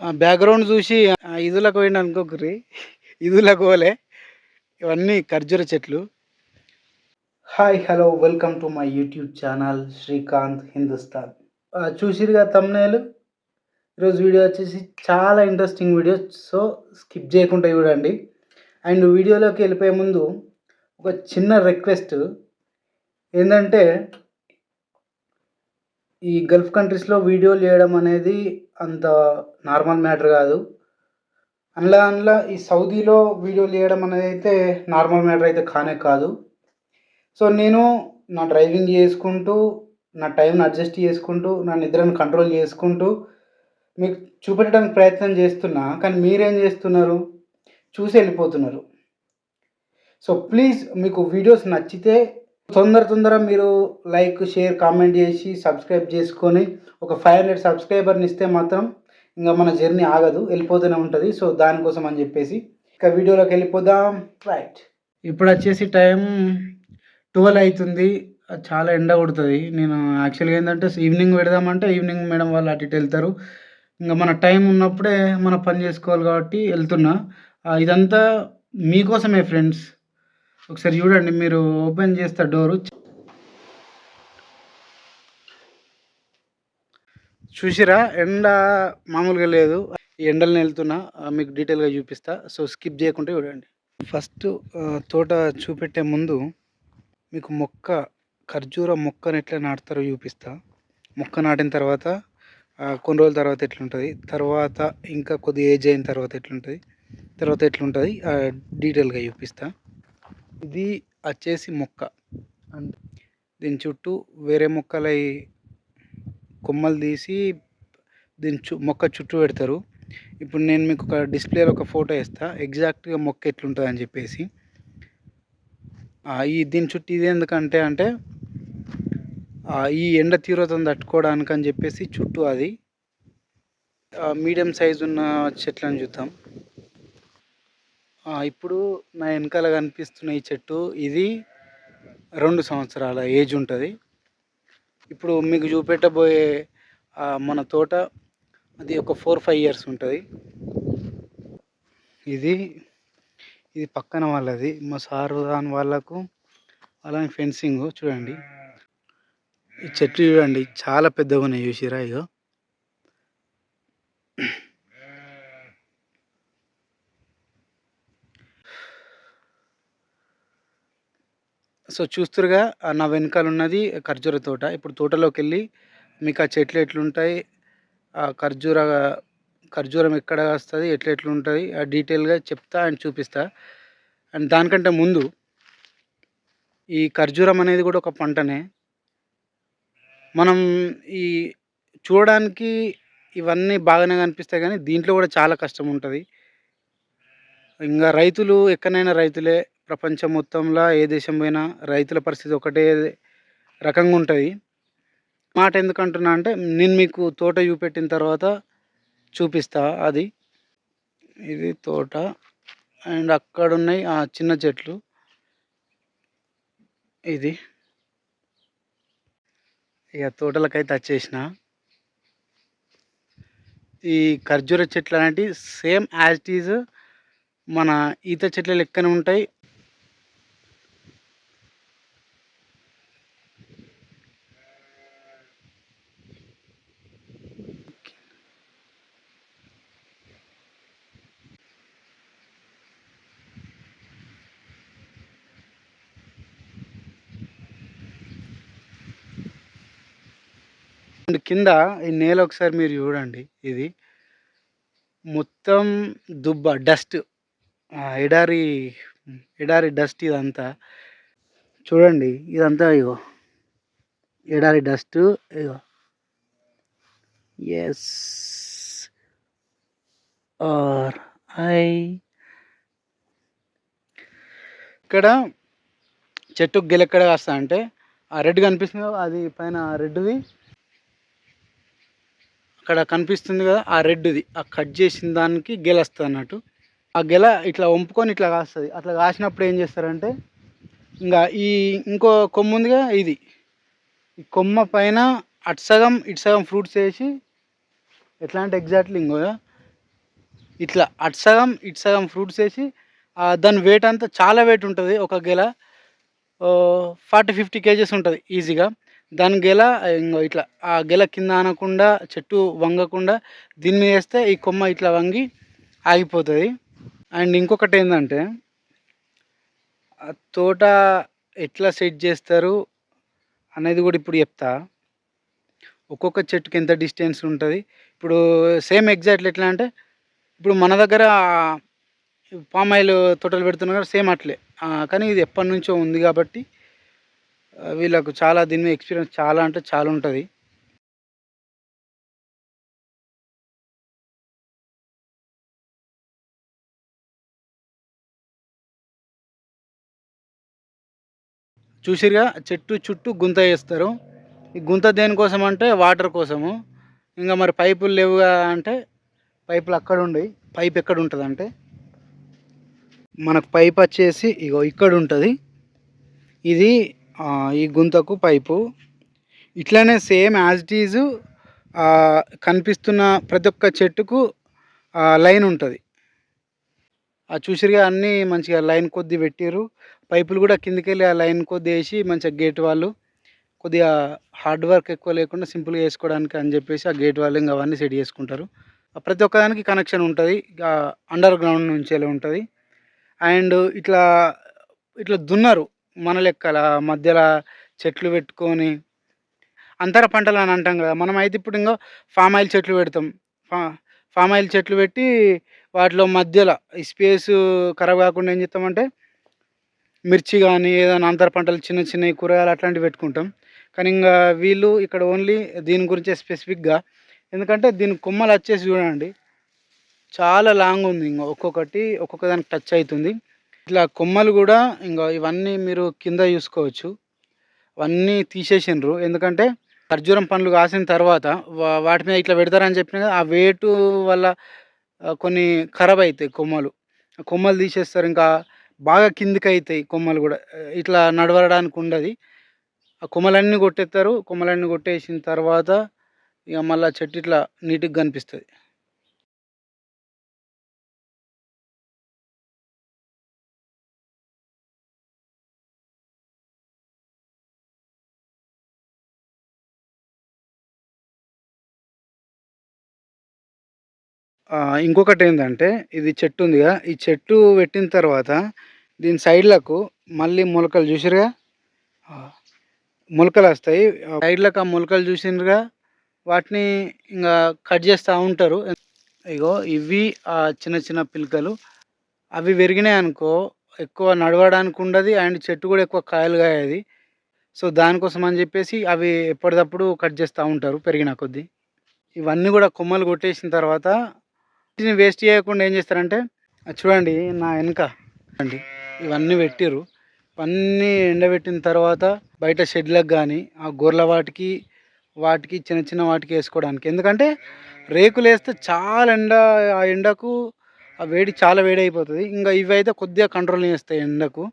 Background జూసి ఇదులకు పోయిండనుకోకుర్రి. ఇదులకు పోలే. ఇవన్నీ ఖర్జూర చెట్లు. Hi! Hello! Welcome to my YouTube channel Srikanth Hindustan. చూసిర్రుగా థంబ్‌నెయిల్. ఈరోజు వీడియో వచ్చేసి చాలా ఇంట్రెస్టింగ్ వీడియో. సో, స్కిప్ చేయకుండా చూడండి. అండ్ వీడియోలోకి వెళ్ళిపోయే ముందు ఒక చిన్న రిక్వెస్ట్ ఏందంటే, ఈ గల్ఫ్ కంట్రీస్‌లో వీడియోలు చేయడం అనేది అంత నార్మల్ మ్యాటర్ కాదు. అందులో ఈ సౌదీలో వీడియోలు చేయడం అనేదైతే నార్మల్ మ్యాటర్ అయితే కానే కాదు. సో, నేను నా డ్రైవింగ్ చేసుకుంటూ, నా టైంని అడ్జస్ట్ చేసుకుంటూ, నా నిద్రను కంట్రోల్ చేసుకుంటూ మీకు చూపెట్టడానికి ప్రయత్నం చేస్తున్నా. కానీ మీరేం చేస్తున్నారు? చూసి వెళ్ళిపోతున్నారు. సో, ప్లీజ్ మీకు వీడియోస్ నచ్చితే తొందర మీరు లైక్, షేర్, కామెంట్ చేసి సబ్స్క్రైబ్ చేసుకొని ఒక 500 సబ్స్క్రైబర్‌ని ఇస్తే మాత్రం ఇంక మన జర్నీ ఆగదు. వెళ్ళిపోతూనే ఉంటది. సో, దానికోసం అని చెప్పేసి ఇక వీడియోలోకి వెళ్ళిపోదాం. రైట్. ఇప్పుడొచ్చేసి టైం 12 అయితుంది. చాలా ఎండ కొడతది. నేను యాక్చువల్‌గా ఏందంటే ఈవినింగ్ పెడదామంటే ఈవినింగ్ మేడం వాళ్ళు అటు ఇటు ఎళ్తారు. ఇంక మన టైం ఉన్నప్పుడే మన పని చేసుకోవాలి కాబట్టి ఎళ్తున్నా. ఇదంతా మీకోసమే ఫ్రెండ్స్. ఒకసారి చూడండి, మీరు ఓపెన్ చేస్తే డోరు చూసిర్రా? ఎండ మామూలుగా లేదు. ఈ ఎండలనే ఎళ్తున్నా. మీకు డీటెయిల్‌గా చూపిస్తా. సో, స్కిప్ చేయకుండా చూడండి. ఫస్ట్ తోట చూపెట్టే ముందు మీకు ఖర్జూర మొక్కను ఎట్లా నాటుతారో చూపిస్తా. మొక్క నాటిన తర్వాత కొన్ని రోజుల తర్వాత ఎట్లుంటది, తర్వాత ఇంకా కొద్దిగా ఏజ్ అయిన తర్వాత ఎట్లుంటది, తర్వాత ఎట్లుంటది డీటెయిల్‌గా చూపిస్తా. ఇది వచ్చేసి మొక్క. అండ్ దీని చుట్టూ వేరే మొక్కలయి కొమ్మలు తీసి దీని మొక్క చుట్టూ పెడతారు. ఇప్పుడు నేను మీకు ఒక డిస్ప్లేలో ఒక ఫోటో ఇస్తా ఎగ్జాక్ట్‌గా మొక్క ఎట్లుంటదని చెప్పేసి. దీని చుట్టూ ఇది ఎందుకంటే ఈ ఎండ తీవ్రతను తట్టుకోవడానికని చెప్పేసి చుట్టూ అది. మీడియం సైజు ఉన్న చెట్లను చూద్దాం. ఇప్పుడు నా వెనకాల కనిపిస్తున్న ఈ చెట్టు ఇది 2 సంవత్సరాల ఏజ్ ఉంటుంది. ఇప్పుడు మీకు చూపెట్టబోయే మన తోట అది ఒక 4-5 ఇయర్స్ ఉంటుంది. ఇది పక్కన వాళ్ళది, మా సారు దాని వాళ్ళకు అలానే ఫెన్సింగ్ చూడండి. ఈ చెట్లు చూడండి చాలా పెద్దగా ఉన్నాయి. చూసిరా? ఇగో సో, చూస్తురుగా నా వెనకాల ఉన్నది ఖర్జూర తోట. ఇప్పుడు తోటలోకి వెళ్ళి మీకు ఆ చెట్లు ఎట్లుంటాయి, ఖర్జూరం ఎక్కడ వస్తుంది, ఎట్లుంటుంది డీటెయిల్గా చెప్తా అండ్ చూపిస్తా. అండ్ దానికంటే ముందు ఈ ఖర్జూరం అనేది కూడా ఒక పంటనే. మనం ఈ చూడడానికి ఇవన్నీ బాగానే కనిపిస్తాయి కానీ దీంట్లో కూడా చాలా కష్టం ఉంటుంది. ఇంకా రైతులు ఎక్కడైనా రైతులే. ప్రపంచం మొత్తంలో ఏ దేశం పోయినా రైతుల పరిస్థితి ఒకటే రకంగా ఉంటుంది. మాట ఎందుకంటున్నా అంటే నేను మీకు తోట చూపెట్టిన తర్వాత చూపిస్తా. అది ఇది తోట అండ్ అక్కడ ఉన్నాయి చిన్న చెట్లు. ఇది ఇక తోటలకైతే వచ్చేసిన. ఈ ఖర్జూర చెట్లు అనేటివి సేమ్ యాజ్ ఇట్ ఈజ్ మన ఈత చెట్ల లెక్కనే ఉంటాయి. అండ్ కింద ఈ నేల ఒకసారి మీరు చూడండి. ఇది మొత్తం డస్ట్, ఎడారి డస్ట్ ఇదంతా. చూడండి ఇదంతా ఇగో ఎడారి డస్ట్. ఇగో ఎస్ ఆర్ ఐ. ఇక్కడ చెట్టుకు గెలెక్కడ కాస్తా అంటే ఆ రెడ్ కనిపిస్తుంది కదా, అది పైన రెడ్ది అక్కడ కనిపిస్తుంది కదా, ఆ రెడ్ది ఆ కట్ చేసిన దానికి గెల వస్తుంది అన్నట్టు. ఆ గెల ఇట్లా వంపుకొని ఇట్లా కాస్తుంది. అట్లా కాసినప్పుడు ఏం చేస్తారంటే ఇంకా ఇంకో కొమ్ము ఉందిగా, ఇది ఈ కొమ్మ పైన అటు సగం ఇటు సగం ఫ్రూట్స్ వేసి ఎట్లా అంటే ఎగ్జాక్ట్లీ ఇంకో ఇట్లా అటు సగం, ఇటు సగం ఫ్రూట్స్ ఏసి దాని వెయిట్ అంతా చాలా వెయిట్ ఉంటది. ఒక గెల 40, 50 కేజెస్ ఉంటది ఈజీగా. దాని గెల ఇంగో ఇట్లా ఆ గెల కింద ఆనకుండా, చెట్టు వంగకుండా దీని మీదేస్తే ఈ కొమ్మ ఇట్లా వంగి ఆగిపోతది. అండ్ ఇంకొకటేందంటే, ఆ తోట ఎట్లా సెట్ జేస్తారు అనేది గూడా ఇప్పుడు జెప్తా. ఒక్కొక్క చెట్టుకి ఎంత డిస్టెన్స్ ఉంటది. ఇప్పుడు సేమ్ ఎగ్జాక్ట్‌లీ ఎట్లా అంటే, ఇప్పుడు మన దగ్గర పామ్ ఆయిల్ తోటలు పెడుతున్నారు కదా! సేమ్ అట్లే. కానీ ఇది ఎప్పటినుంచో ఉంది గాబట్టి వీళ్ళకు చాలా దీని మీద ఎక్స్‌పీరియన్స్ చాలా అంటే చాలా ఉంటది. చూసిర్రుగా చెట్టు చుట్టూ గుంత ఏస్తారు. ఈ గుంత దేనికోసం అంటే వాటర్ కోసము. ఇంగ మరి పైపులు లేవుగా అంటే పైపులు అక్కడుండయి. పైప్ ఎక్కడుంటదంటే మనకు పైపొచ్చేసి ఇగో ఇక్కడుంటది. ఇది ఈ గుంతకు పైపు. ఇట్లనే సేమ్ యాజ్ ఇట్ ఈజ్ కనిపిస్తున్న ప్రతి ఒక్క చెట్టుకు లైన్ ఉంటది. చూసిర్రుగా అన్నీ మంచిగా లైన్ కొద్దీ పెట్టిర్రు. పైపులు గూడా కిందకెళ్ళి ఆ లైన్ కొద్దీ ఏసి మంచిగా గేట్ వాళ్ళు కొద్దిగా హార్డ్ వర్క్ ఎక్కువ లేకుండా సింపుల్‌గా ఏసుకోవడానికి అని జెప్పేసి ఆ గేట్ వాళ్ళు ఇంగ అవన్నీ సెట్ జేసుకుంటారు. ప్రతి ఒక్కదానికి కనెక్షన్ ఉంటది. అండర్ గ్రౌండ్ నుంచెల్లి ఉంటది. అండ్ ఇట్లా దున్నరు. మన లెక్కల మధ్యల చెట్లు పెట్టుకొని అంతర పంటలని అంటాం గదా! మనమైతే ఇప్పుడు ఇంగో ఫామ్ ఆయిల్ చెట్లు పెడతాం. ఫా ఫామ్ ఆయిల్ చెట్లు పెట్టి వాటిలో మధ్యల ఈ స్పేసు ఖరాబ్ కాకుండా ఏం చేస్తామంటే మిర్చి గానీ, ఏదైనా అంతర పంటలు చిన్న చిన్నయి కూరగాయలు అట్లాంటివి పెట్టుకుంటాం. కానీ ఇంగా వీళ్ళు ఇక్కడ ఓన్లీ దీని గురించే స్పెసిఫిక్‌గా ఎందుకంటే దీని కొమ్మలచ్చేసి చూడండి చాలా లాంగ్ ఉంది. ఇంగ ఒక్కొక్కటి ఒక్కొక్క దానికి టచ్ అయితుంది. ఇట్లా కొమ్మలు గూడా ఇంగో ఇవన్నీ మీరు కింద చూసుకోవచ్చు. అవన్నీ తీసేసిండ్రు. ఎందుకంటే ఖర్జూరం పండ్లు కాసిన తర్వాత వాటి మీద ఇట్లా పెడతారని చెప్పిన కదా! ఆ వేటు వల్ల కొన్ని ఖరాబ్ అయితాయి కొమ్మలు. ఆ కొమ్మలు తీసేస్తారు. ఇంకా బాగా కిందకయితాయి కొమ్మలు గూడా. ఇట్లా నడవడానికి ఉండది. ఆ కొమ్మలన్నీ కొట్టేత్తారు. కొమ్మలన్నీ కొట్టేసిన తర్వాత ఇగ మళ్ళా చెట్టు ఇట్లా నీట్‌గా కనిపిస్తది. ఇంకొకటేందంటే ఇది చెట్టు ఉందిగా, ఈ చెట్టు పెట్టిన తర్వాత దీని సైడ్‌లకు మళ్ళీ మొలకలు చూసిర్రుగా? ఆ! మొలకలొస్తాయి. సైడ్‌లకు ఆ మొలకలు చూసిండ్రుగా? వాటిని ఇంగా కట్ చేస్తా ఉంటారు. ఇగో ఇవి చిన్న చిన్న పిలకలు. అవి పెరిగినాయనుకో ఎక్కువ నడవడానికి ఉండది. అండ్ చెట్టు గూడా ఎక్కువ కాయలు కాయది. సో, దానికోసం అని చెప్పేసి అవి ఎప్పటిదప్పుడు కట్ చేస్తా ఉంటారు పెరిగిన కొద్దీ. ఇవన్నీ గూడా కొమ్మలు కొట్టేసిన తర్వాత వీటిని వేస్ట్ చేయకుండా ఏం చేస్తారంటే చూడండి నా ఎనక అండి ఇవన్నీ పెట్టిర్రు. ఇవన్నీ ఎండబెట్టిన తర్వాత బయట షెడ్‌లకు గానీ, ఆ గొర్ల వాటికి చిన్న చిన్న వాటికి ఏసుకోవడానికి. ఎందుకంటే రేకులేస్తే చాలా ఆ ఎండకు ఆ వేడి చాలా వేడయిపోతది. ఇంగ ఇవైతే కొద్దిగా కంట్రోల్ చేస్తాయి ఎండకు.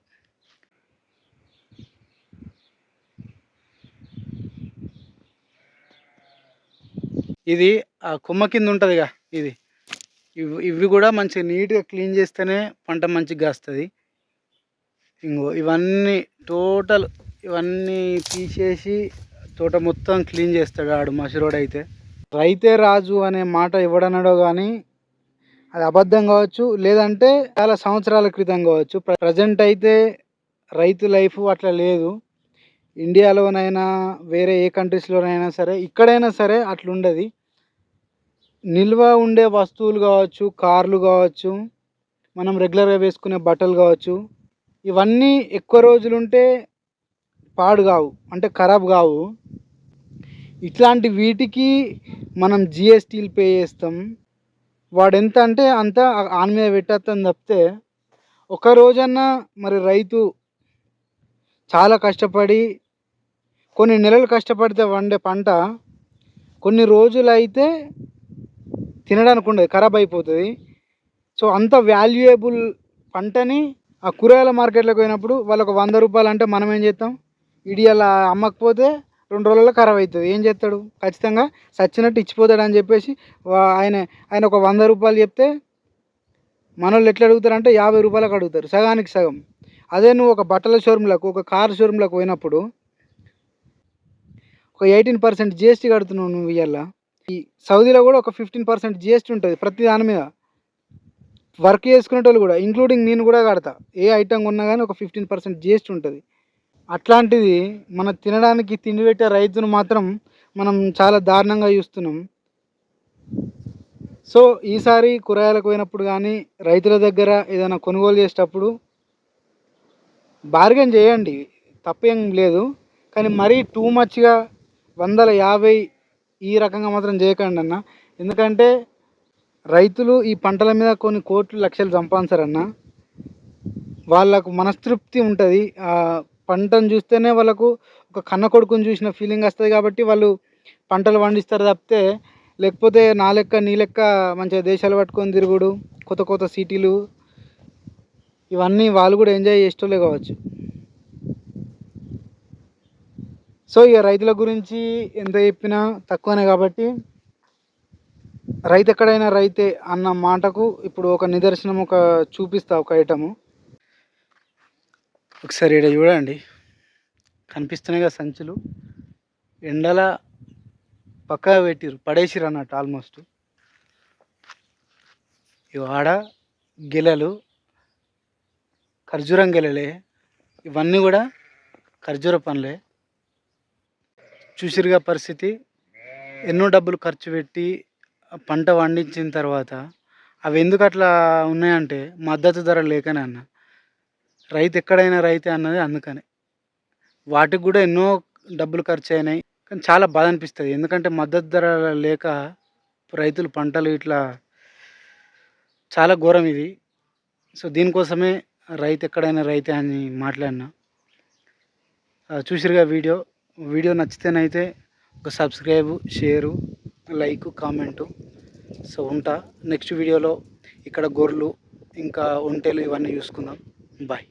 ఇది ఆ కొమ్మ కింద ఉంటదిగా ఇది. ఇవి గూడా మంచిగా నీట్‌గా క్లీన్ చేస్తేనే పంట మంచిగా కాస్తది. ఇంగో ఇవన్నీ టోటల్ ఇవన్నీ తీసేసి తోట మొత్తం క్లీన్ చేస్తాడు ఆడు మసిరోడైతే. రైతే రాజు అనే మాట ఎవడన్నాడో గానీ అది అబద్ధం గావచ్చు. లేదంటే చాలా సంవత్సరాల క్రితం గావచ్చు. ప్రెజెంట్ అయితే రైతు లైఫు అట్లా లేదు. ఇండియాలోనైనా వేరే ఏ కంట్రీస్‌లోనైనా సరే ఇక్కడైనా సరే అట్లుండది. నిల్వ ఉండే వస్తువులు గావచ్చు, కార్లు గావచ్చు, మనం రెగ్యులర్‌గా వేసుకునే బట్టలు గావచ్చు, ఇవన్నీ ఎక్కువ రోజులుంటే పాడు గావు. అంటే ఖరాబ్ గావు. ఇట్లాంటి వీటికి మనం జీఎస్టీలు పే చేస్తాం. వాడెంత అంటే అంత ఆని మీద పెట్టేత్తాం తప్పితే, ఒక రోజన్నా మరి రైతు చాలా కష్టపడి కొన్ని నెలలు కష్టపడితే పండే పంట కొన్ని రోజులైతే తినడానికి ఉండదు. ఖరాబ్ అయిపోతది. సో, అంత వాల్యుయబుల్ పంటని ఆ కూరగాయల మార్కెట్‌లోకి పోయినప్పుడు వాళ్ళొక రూ. 100 అంటే మనం ఏం చేత్తాం? ఇడియాల అమ్మకపోతే 2 రోజులలో ఖరాబ్ అయితది. ఏం చేత్తడు? ఖచ్చితంగా సచ్చినట్టు ఇచ్చిపోతాడని చెప్పేసి ఆయన ఆయన ఒక రూ. 100 చెప్తే మనోళ్ళు ఎట్లా అడుగుతారంటే 50 రూపాయలకు అడుగుతారు, సగానికి సగం. అదే నువ్వు ఒక బట్టల షోరూమ్‌లకు, ఒక కార్ షోరూమ్‌లకు పోయినప్పుడు ఒక 18% జీఎస్టీ కడుతున్నావు నువ్వు ఇయ్యాల. ఈ సౌదీలో కూడా ఒక 15% జీఎస్టీ ఉంటది ప్రతి దాని మీద. వర్క్ చేసుకునేటోళ్ళు కూడా ఇంక్లూడింగ్ నేను కూడా కడతా. ఏ ఐటెమ్ కొన్నా గానీ ఒక 15% జీఎస్టీ ఉంటది. అట్లాంటిది మన తినడానికి తిండి పెట్టే రైతును మాత్రం మనం చాలా దారుణంగా చూస్తున్నాం. సో, ఈసారి కూరగాయలకు పోయినప్పుడు గానీ, రైతుల దగ్గర ఏదైనా కొనుగోలు చేసేటప్పుడు బార్గెన్ చేయండి, తప్పేం లేదు. కానీ మరీ టూ మచ్‌గా 150 ఈ రకంగా మాత్రం చేయకండన్న. ఎందుకంటే రైతులు ఈ పంటల మీద కొన్ని కోట్లు, లక్షలు సంపాదించరన్న. వాళ్ళకు మనస్తృప్తి ఉంటది. పంటను చూస్తేనే వాళ్ళకు ఒక కన్న కొడుకుని చూసిన ఫీలింగ్ వస్తది కాబట్టి వాళ్ళు పంటలు పండిస్తారు తప్పితే, లేకపోతే నా లెక్క, నీ లెక్క మంచిగా దేశాలు పట్టుకొని తిరుగుడు, కొత్త కొత్త సిటీలు ఇవన్నీ వాళ్ళు కూడా ఎంజాయ్ చేసేటోళ్ళే కావచ్చు. సో, ఇక రైతుల గురించి ఎంత చెప్పినా తక్కువనే కాబట్టి, రైతు ఎక్కడైనా రైతే అన్న మాటకు ఇప్పుడు ఒక నిదర్శనం చూపిస్తా ఒక ఐటము. ఒకసారి ఈడ చూడండి, కనిపిస్తున్నాయి కదా సంచులు. ఎండల పక్కగా పెట్టిర్రు, పడేసిర్రు అన్నట్టు ఆల్మోస్ట్. ఇవి ఆడ గెలలు, ఖర్జూరం గెలలే. ఇవన్నీ కూడా ఖర్జూర పండ్లే. చూసిరుగా పరిస్థితి. ఎన్నో డబ్బులు ఖర్చు పెట్టి పంట పండించిన తర్వాత అవి ఎందుకు అట్లా ఉన్నాయంటే మద్దతు ధర లేకనే అన్న. రైతు ఎక్కడైనా రైతే అన్నది అందుకనే. వాటికి కూడా ఎన్నో డబ్బులు ఖర్చు అయినాయి. కానీ చాలా బాధ అనిపిస్తుంది, ఎందుకంటే మద్దతు ధర లేక రైతులు పంటలు ఇట్లా చాలా ఘోరం ఇది. సో, దీనికోసమే రైతు ఎక్కడైనా రైతే అని మాట్లాడినా. చూసిరుగా వీడియో. వీడియో నచ్చితేనైతే ఒక సబ్స్క్రైబు, షేరు, లైకు, కామెంటు. సో, ఉంటా. నెక్స్ట్ వీడియోలో ఇక్కడ గొర్రెలు, ఇంకా ఒంటెలు ఇవన్నీ చూసుకుందాం. బాయ్.